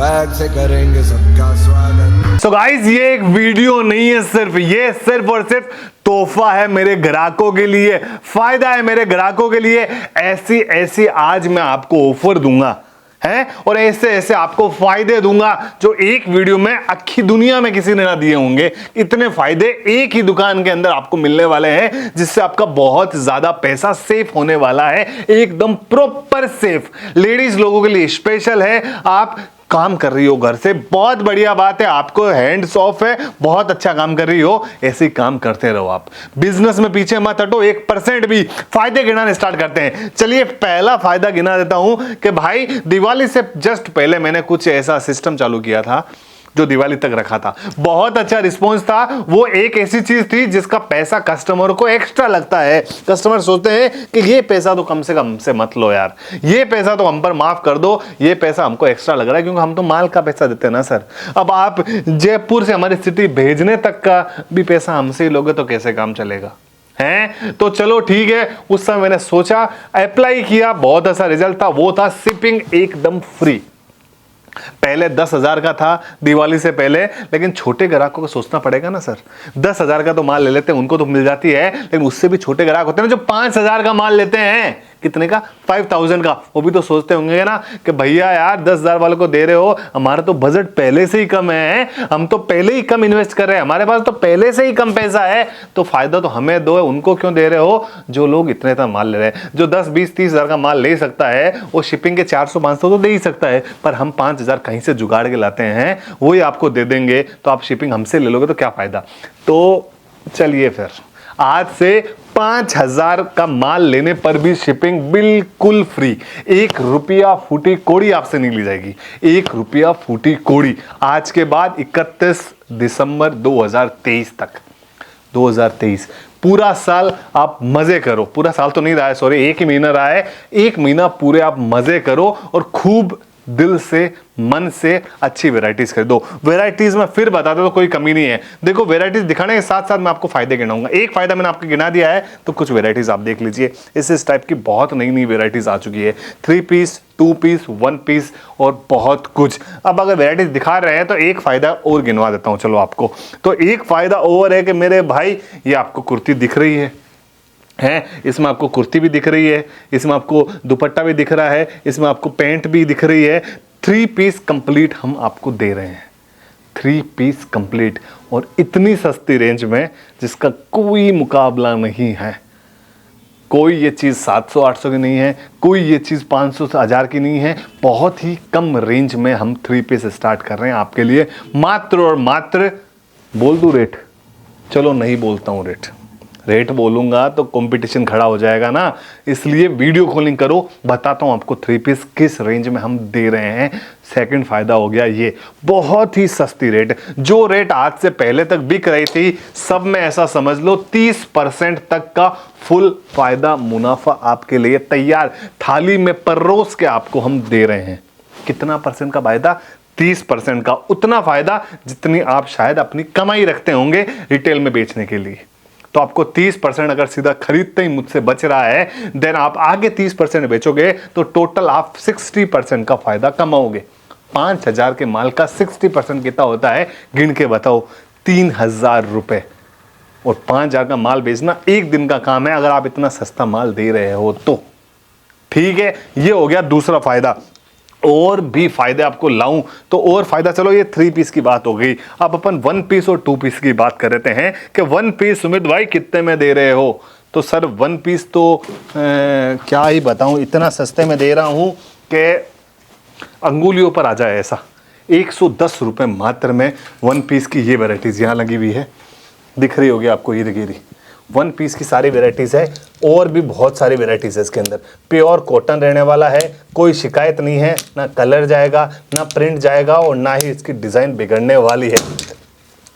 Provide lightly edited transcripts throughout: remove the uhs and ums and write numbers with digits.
Swag से करेंगे सबका स्वागत। सो गाइस, ये एक वीडियो नहीं है, सिर्फ और सिर्फ तोहफा है मेरे ग्राहकों के लिए, फायदा है मेरे ग्राहकों के लिए। ऐसी आज मैं आपको ऑफर दूंगा है और ऐसे आपको फायदे दूंगा जो एक वीडियो में आखी दुनिया में किसी ने ना दिए होंगे। इतने फायदे एक ही दुकान के अंदर आपको मिलने वाले हैं जिससे आपका बहुत ज्यादा पैसा सेफ होने वाला है, एकदम प्रॉपर सेफ। लेडीज लोगों के लिए स्पेशल है। आप काम कर रही हो घर से, बहुत बढ़िया बात है, आपको हैंड्स ऑफ है, बहुत अच्छा काम कर रही हो, ऐसे ही काम करते रहो। आप बिजनेस में पीछे मत हटो, 1% भी। फायदे गिनाने स्टार्ट करते हैं। चलिए पहला फायदा गिना देता हूं कि भाई दिवाली से जस्ट पहले मैंने कुछ ऐसा सिस्टम चालू किया था जो दिवाली तक रखा था, बहुत अच्छा रिस्पॉन्स था। वो एक ऐसी चीज थी जिसका पैसा कस्टमर को एक्स्ट्रा लगता है। कस्टमर सोचते हैं कि ये पैसा तो कम से कम से मत लो यार, ये पैसा तो हम पर माफ कर दो, ये पैसा हमको एक्स्ट्रा लग रहा है क्योंकि हम तो माल का पैसा देते हैं ना सर। अब आप जयपुर से हमारी सिटी भेजने तक का भी पैसा हमसे ही लोगे तो कैसे काम चलेगा हैं? तो चलो ठीक है, उस समय मैंने सोचा, अप्लाई किया, बहुत अच्छा रिजल्ट था। वो था शिपिंग एकदम फ्री। पहले 10,000 का था दिवाली से पहले, लेकिन छोटे ग्राहकों को सोचना पड़ेगा ना सर। 10,000 का तो माल ले लेते हैं, उनको तो मिल जाती है, लेकिन उससे भी छोटे ग्राहक होते हैं ना जो 5,000 का माल लेते हैं। कितने का? 5,000 का। वो भी तो सोचते होंगे ना कि भैया यार 10,000 वालों को दे रहे हो, हमारा तो बजट पहले से ही कम है, हम तो पहले ही कम इन्वेस्ट कर रहे हैं, हमारे पास तो पहले से ही कम पैसा है, तो फायदा तो हमें दो, उनको क्यों दे रहे हो जो लोग इतने का माल ले रहे हैं। जो 10, 20, 30,000 का माल ले सकता है वो शिपिंग के 400-500 तो दे ही सकता है, पर हम 5,000 कहीं से जुगाड़ के लाते हैं, वही आपको दे देंगे, तो आप शिपिंग हमसे ले लोगे तो क्या फायदा। तो चलिए फिर आज से 5,000 का माल लेने पर भी शिपिंग बिल्कुल फ्री। 1 रुपया फूटी कोड़ी आपसे नहीं ली जाएगी, 1 रुपया फूटी कोड़ी। आज के बाद 31 दिसंबर 2023 तक, 2023 पूरा साल आप मजे करो। पूरा साल तो नहीं रहा है, सॉरी, 1 ही महीना रहा है। 1 महीना पूरे आप मजे करो और खूब दिल से, मन से अच्छी वेराइटीज खरीदो। वेराइटीज में फिर बता दो तो कोई कमी नहीं है। देखो वेराइटीज दिखाने के साथ साथ मैं आपको फायदे गिनाऊंगा। एक फायदा मैंने आपको गिना दिया है, तो कुछ वेराइटीज आप देख लीजिए। इस टाइप की बहुत नई नई वेराइटीज आ चुकी है, 3 पीस, 2 पीस, 1 पीस और बहुत कुछ। अब अगर वेराइटीज दिखा रहे हैं तो एक फायदा और गिनवा देता हूं चलो आपको। तो एक फायदा और है कि मेरे भाई, ये आपको कुर्ती दिख रही है, इसमें आपको कुर्ती भी दिख रही है, इसमें आपको दुपट्टा भी दिख रहा है, इसमें आपको पैंट भी दिख रही है। 3 पीस कंप्लीट हम आपको दे रहे हैं, 3 पीस कंप्लीट, और इतनी सस्ती रेंज में जिसका कोई मुकाबला नहीं है। कोई ये चीज़ 700-800 की नहीं है, कोई ये चीज़ 500 से 1000 की नहीं है। बहुत ही कम रेंज में हम 3 पीस स्टार्ट कर रहे हैं आपके लिए, मात्र और मात्र, बोल दूं रेट? चलो नहीं बोलता हूं रेट बोलूंगा तो कंपटीशन खड़ा हो जाएगा ना, इसलिए वीडियो कॉलिंग करो, बताता हूं आपको 3 पीस किस रेंज में हम दे रहे हैं। सेकंड फायदा हो गया ये, बहुत ही सस्ती रेट। जो रेट आज से पहले तक बिक रही थी, सब में ऐसा समझ लो 30% तक का फुल फायदा, मुनाफा आपके लिए तैयार थाली में परोस के आपको हम दे रहे हैं। कितना परसेंट का फायदा? 30% का। उतना फायदा जितनी आप शायद अपनी कमाई रखते होंगे रिटेल में बेचने के लिए। तो आपको 30% अगर सीधा खरीदते ही मुझसे बच रहा है, देन आप आगे 30% बेचोगे तो टोटल आप 60% का फायदा कमाओगे। 5,000 के माल का 60% कितना होता है गिन के बताओ? 3,000 रुपए। और 5,000 का माल बेचना एक दिन का काम है अगर आप इतना सस्ता माल दे रहे हो तो। ठीक है, ये हो गया दूसरा फायदा। और भी फायदे आपको लाऊं तो और फायदा, चलो ये 3 पीस की बात हो गई। अब अपन 1 पीस और 2 पीस की बात कर रहे हैं कि 1 पीस सुमित भाई कितने में दे रहे हो? तो सर 1 पीस तो क्या ही बताऊं, इतना सस्ते में दे रहा हूं कि अंगुलियों पर आ जाए ऐसा। 110 रुपए मात्र में 1 पीस की ये वेराइटीज यहां लगी हुई है, दिख रही होगी आपको, ये देखिए 1 पीस की सारी वेराइटीज है, और भी बहुत सारी वेराइटीज है इसके अंदर। प्योर कॉटन रहने वाला है, कोई शिकायत नहीं है, ना कलर जाएगा, ना प्रिंट जाएगा, और ना ही इसकी डिजाइन बिगड़ने वाली है।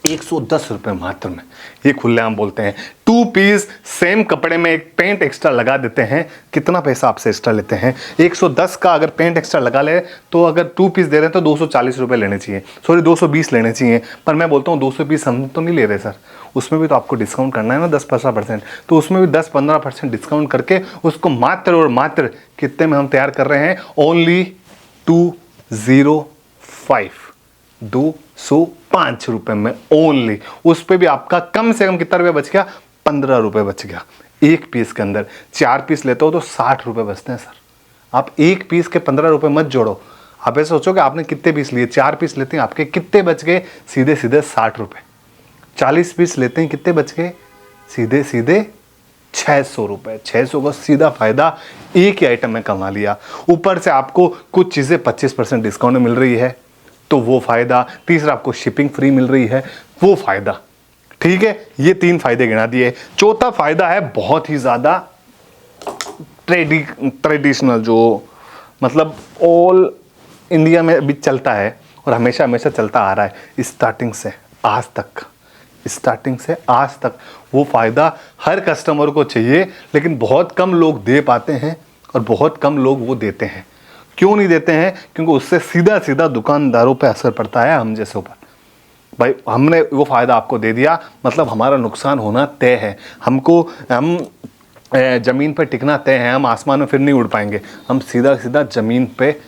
110 रुपए मात्र में, ये खुलेआम बोलते हैं। 2 पीस सेम कपड़े में एक पेंट एक्स्ट्रा लगा देते हैं, कितना पैसा आपसे एक्स्ट्रा लेते हैं? 110 का अगर पेंट एक्स्ट्रा लगा ले तो अगर 2 पीस दे रहे हैं तो 240 रुपए लेने चाहिए, सॉरी 220 लेने चाहिए। पर मैं बोलता हूँ 200 पीस हम तो नहीं ले रहे सर, उसमें भी तो आपको डिस्काउंट करना है ना 10-15%, तो उसमें भी 10-15% डिस्काउंट करके उसको मात्र और मात्र कितने में हम तैयार कर रहे हैं? ओनली 205 205 रुपए में ओनली। उस पे भी आपका कम से कम कितना रुपया बच गया? 15 रुपए बच गया एक पीस के अंदर। 4 पीस लेते हो तो 60 रुपए बचते हैं सर। आप एक पीस के 15 रुपए मत जोड़ो, आप ऐसे सोचो कि आपने कितने पीस लिए। 4 पीस लेते हैं आपके कितने बच गए? सीधे सीधे 60 रुपए। 40 पीस लेते हैं कितने बच गए? सीधे सीधे 600 रुपए। 600 का सीधा फायदा एक ही आइटम में कमा लिया। ऊपर से आपको कुछ चीजें 25% डिस्काउंट में मिल रही है तो वो फायदा। तीसरा, आपको शिपिंग फ्री मिल रही है, वो फायदा। ठीक है, ये 3 फायदे गिना दिए। चौथा फायदा है बहुत ही ज्यादा ट्रेडिशनल, जो मतलब ऑल इंडिया में अभी चलता है और हमेशा हमेशा चलता आ रहा है स्टार्टिंग से आज तक। वो फायदा हर कस्टमर को चाहिए, लेकिन बहुत कम लोग दे पाते हैं और बहुत कम लोग वो देते हैं। क्यों नहीं देते हैं? क्योंकि उससे सीधा सीधा दुकानदारों पे असर पड़ता है, हम जैसे ऊपर। भाई हमने वो फायदा आपको दे दिया, मतलब हमारा नुकसान होना तय है। हम जमीन पर टिकना तय है, हम आसमान में फिर नहीं उड़ पाएंगे, हम सीधा सीधा जमीन पे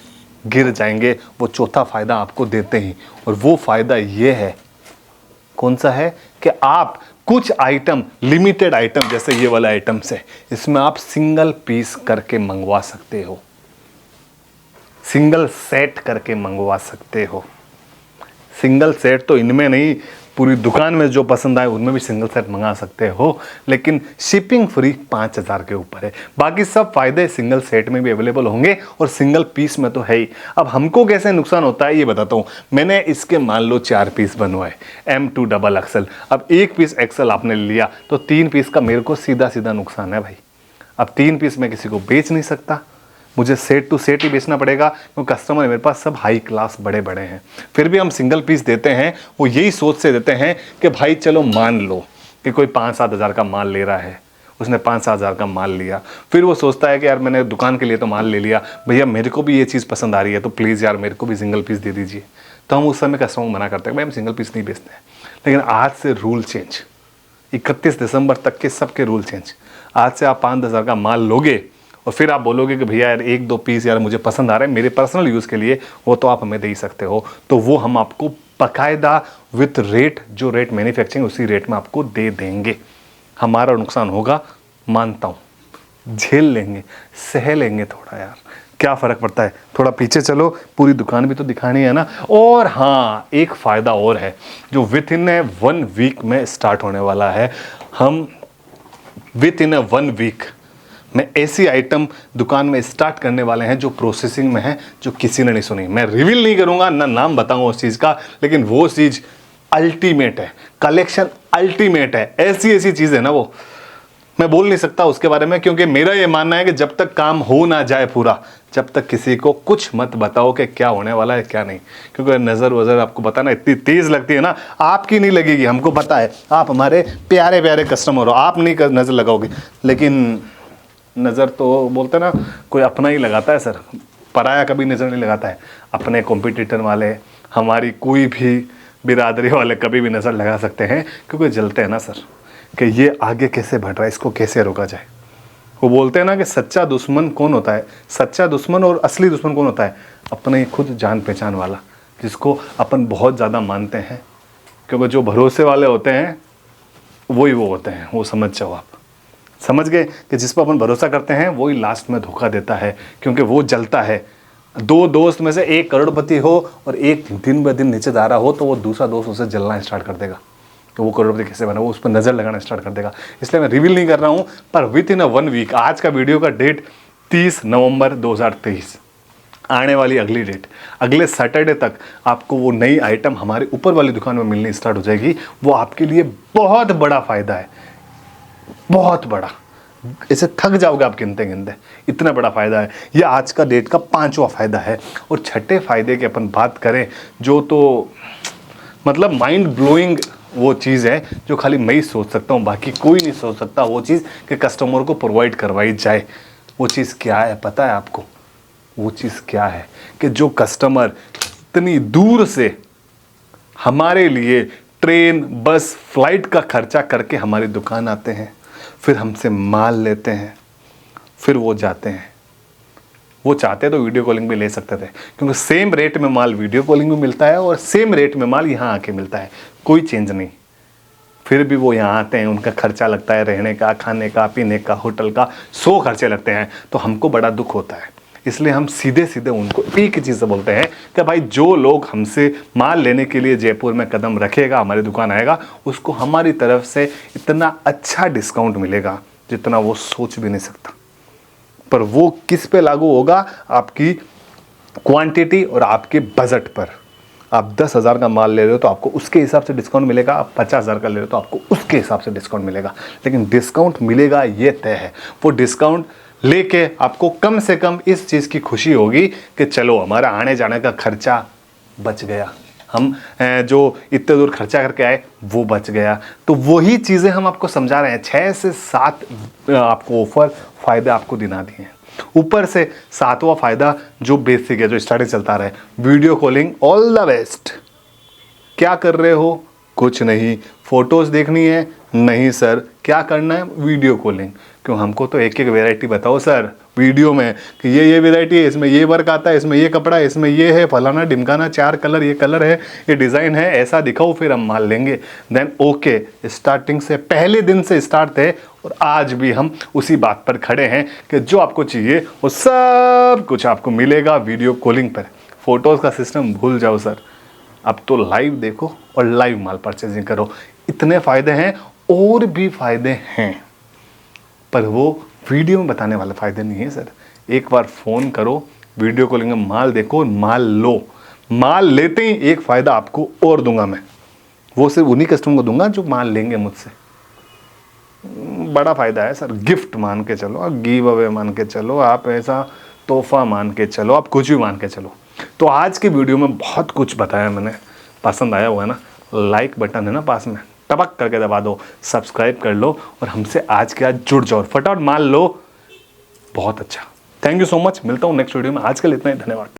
गिर जाएंगे। वो चौथा फायदा आपको देते ही, और वो फायदा ये है, कौन सा है? कि आप कुछ आइटम, लिमिटेड आइटम जैसे ये वाला आइटम से, इसमें आप सिंगल पीस करके मंगवा सकते हो, सिंगल सेट करके मंगवा सकते हो। सिंगल सेट तो इनमें नहीं, पूरी दुकान में जो पसंद आए उनमें भी सिंगल सेट मंगा सकते हो, लेकिन शिपिंग फ्री 5000 के ऊपर है। बाकी सब फायदे सिंगल सेट में भी अवेलेबल होंगे और सिंगल पीस में तो है ही। अब हमको कैसे नुकसान होता है ये बताता हूँ। मैंने इसके मान लो 4 पीस बनवाए M2 डबल XL। अब 1 पीस XL आपने लिया तो 3 पीस का मेरे को सीधा सीधा नुकसान है भाई। अब 3 पीस मैं किसी को बेच नहीं सकता, मुझे सेट टू सेट ही बेचना पड़ेगा, क्योंकि कस्टमर मेरे पास सब हाई क्लास बड़े बड़े हैं। फिर भी हम सिंगल पीस देते हैं, वो यही सोच से देते हैं कि भाई चलो मान लो कि कोई 5-7 हज़ार का माल ले रहा है, उसने 5-7 हज़ार का माल लिया, फिर वो सोचता है कि यार मैंने दुकान के लिए तो माल ले लिया, भैया मेरे को भी ये चीज़ पसंद आ रही है तो प्लीज़ यार मेरे को भी सिंगल पीस दे दीजिए। तो हम उस समय कस्टमर को मना करते हैं, भाई हम सिंगल पीस नहीं बेचते हैं। लेकिन आज से रूल चेंज, 31 दिसंबर तक के सबके रूल चेंज। आज से आप 5-10 हज़ार का माल लोगे और फिर आप बोलोगे कि भैया यार 1-2 पीस यार मुझे पसंद आ रहे हैं मेरे पर्सनल यूज़ के लिए, वो तो आप हमें दे ही सकते हो। तो वो हम आपको बाकायदा विथ रेट, जो रेट मैन्युफैक्चरिंग उसी रेट में आपको दे देंगे। हमारा नुकसान होगा, मानता हूँ, झेल लेंगे, सह लेंगे थोड़ा यार, क्या फ़र्क पड़ता है। थोड़ा पीछे चलो, पूरी दुकान भी तो दिखानी है ना। और हाँ, एक फ़ायदा और है जो विथ इन 1 वीक में स्टार्ट होने वाला है। हम विथ इन 1 वीक में ऐसी आइटम दुकान में स्टार्ट करने वाले हैं जो प्रोसेसिंग में है, जो किसी ने नहीं सुनी। मैं रिवील नहीं करूंगा, ना नाम बताऊंगा उस चीज़ का, लेकिन वो चीज़ अल्टीमेट है, कलेक्शन अल्टीमेट है। ऐसी ऐसी चीज़ है ना, वो मैं बोल नहीं सकता उसके बारे में, क्योंकि मेरा ये मानना है कि जब तक काम हो ना जाए पूरा, जब तक किसी को कुछ मत बताओ कि क्या होने वाला है क्या नहीं। क्योंकि नज़र वज़र आपको पता ना इतनी तेज़ लगती है ना, आपकी नहीं लगेगी, हमको पता है, आप हमारे प्यारे प्यारे कस्टमर हो, आप नहीं नज़र लगाओगे। लेकिन नज़र तो बोलते ना, कोई अपना ही लगाता है सर, पराया कभी नज़र नहीं लगाता है। अपने कॉम्पिटिटर वाले, हमारी कोई भी बिरादरी वाले कभी भी नज़र लगा सकते हैं, क्योंकि जलते हैं ना सर कि ये आगे कैसे बढ़ रहा है, इसको कैसे रोका जाए। वो बोलते हैं ना कि सच्चा दुश्मन कौन होता है, सच्चा दुश्मन और असली दुश्मन कौन होता है? अपने खुद जान पहचान वाला, जिसको अपन बहुत ज़्यादा मानते हैं। क्योंकि जो भरोसे वाले होते हैं वही वो होते हैं, वो समझ जाओ आप, समझ गए कि जिस पर अपन भरोसा करते हैं वही लास्ट में धोखा देता है, क्योंकि वो जलता है। 2 दोस्त में से एक करोड़पति हो और एक दिन ब दिन नीचे जा रहा हो, तो वो दूसरा दोस्त उसे जलना स्टार्ट कर देगा कि वो करोड़पति कैसे बना, वो उस पर नज़र लगाना स्टार्ट कर देगा। इसलिए मैं रिवील नहीं कर रहा हूँ, पर विद इन 1 वीक, आज का वीडियो का डेट 30 नवंबर 2023, आने वाली अगली डेट, अगले सैटरडे तक आपको वो नई आइटम हमारे ऊपर वाली दुकान में मिलनी स्टार्ट हो जाएगी। वो आपके लिए बहुत बड़ा फ़ायदा है, बहुत बड़ा, इसे थक जाओगे आप गिनते गिनते, इतना बड़ा फ़ायदा है। ये आज का डेट का 5वां फ़ायदा है। और छठे फ़ायदे की अपन बात करें, जो तो मतलब माइंड ब्लोइंग वो चीज़ है जो खाली मैं ही सोच सकता हूँ, बाकी कोई नहीं सोच सकता। वो चीज़ कि कस्टमर को प्रोवाइड करवाई जाए। वो चीज़ क्या है पता है आपको? वो चीज़ क्या है कि जो कस्टमर इतनी दूर से हमारे लिए ट्रेन, बस, फ्लाइट का खर्चा करके हमारी दुकान आते हैं, फिर हमसे माल लेते हैं, फिर वो जाते हैं, वो चाहते तो वीडियो कॉलिंग भी ले सकते थे, क्योंकि सेम रेट में माल वीडियो कॉलिंग में मिलता है और सेम रेट में माल यहाँ आके मिलता है, कोई चेंज नहीं। फिर भी वो यहाँ आते हैं, उनका खर्चा लगता है, रहने का, खाने का, पीने का, होटल का, 100 खर्चे लगते हैं, तो हमको बड़ा दुख होता है। इसलिए हम सीधे सीधे उनको एक ही चीज़ बोलते हैं कि भाई जो लोग हमसे माल लेने के लिए जयपुर में कदम रखेगा, हमारी दुकान आएगा, उसको हमारी तरफ से इतना अच्छा डिस्काउंट मिलेगा जितना वो सोच भी नहीं सकता। पर वो किस पे लागू होगा? आपकी क्वांटिटी और आपके बजट पर। आप 10,000 का माल ले रहे हो तो आपको उसके हिसाब से डिस्काउंट मिलेगा, आप 50,000 का ले रहे हो तो आपको उसके हिसाब से डिस्काउंट मिलेगा, लेकिन डिस्काउंट मिलेगा ये तय है। वो डिस्काउंट लेके आपको कम से कम इस चीज़ की खुशी होगी कि चलो हमारा आने जाने का खर्चा बच गया, हम जो इतने दूर खर्चा करके आए वो बच गया। तो वही चीज़ें हम आपको समझा रहे हैं। 6 से 7 आपको ऑफर फ़ायदे आपको दिला दिए हैं। ऊपर से 7वां फ़ायदा जो बेसिक है, जो स्टार्टिंग चलता रहे, video calling all the best. क्या कर रहे हो? कुछ नहीं। फ़ोटोज़ देखनी है? नहीं सर। क्या करना है? Video calling. क्यों? हमको तो एक एक वैरायटी बताओ सर वीडियो में कि ये वैरायटी है, इसमें ये वर्क आता है, इसमें ये कपड़ा है, इसमें ये है, फलाना ढिमकाना, 4 कलर, ये कलर है, ये डिज़ाइन है, ऐसा दिखाओ, फिर हम माल लेंगे। Then okay. स्टार्टिंग से पहले दिन से स्टार्ट थे और आज भी हम उसी बात पर खड़े हैं कि जो आपको चाहिए वो सब कुछ आपको मिलेगा वीडियो कॉलिंग पर। फोटोज़ का सिस्टम भूल जाओ सर, अब तो लाइव देखो और लाइव माल परचेजिंग करो। इतने फ़ायदे हैं, और भी फ़ायदे हैं, पर वो वीडियो में बताने वाले फ़ायदे नहीं है सर। एक बार फ़ोन करो, वीडियो कॉलिंग में माल देखो, माल लो। माल लेते ही एक फ़ायदा आपको और दूंगा मैं, वो सिर्फ उन्हीं कस्टमर को दूंगा जो माल लेंगे मुझसे। बड़ा फ़ायदा है सर। गिफ्ट मान के चलो, आप गिव अवे मान के चलो, आप ऐसा तोहफा मान के चलो, आप कुछ भी मान के चलो। तो आज के वीडियो में बहुत कुछ बताया मैंने, पसंद आया हुआ है ना? लाइक बटन है ना पास में, टपक करके दबा दो, सब्सक्राइब कर लो और हमसे आज के आज जुड़ जाओ, फटाफट मान लो। बहुत अच्छा, थैंक यू सो मच। मिलता हूँ नेक्स्ट वीडियो में। आज के लिए इतना ही, धन्यवाद।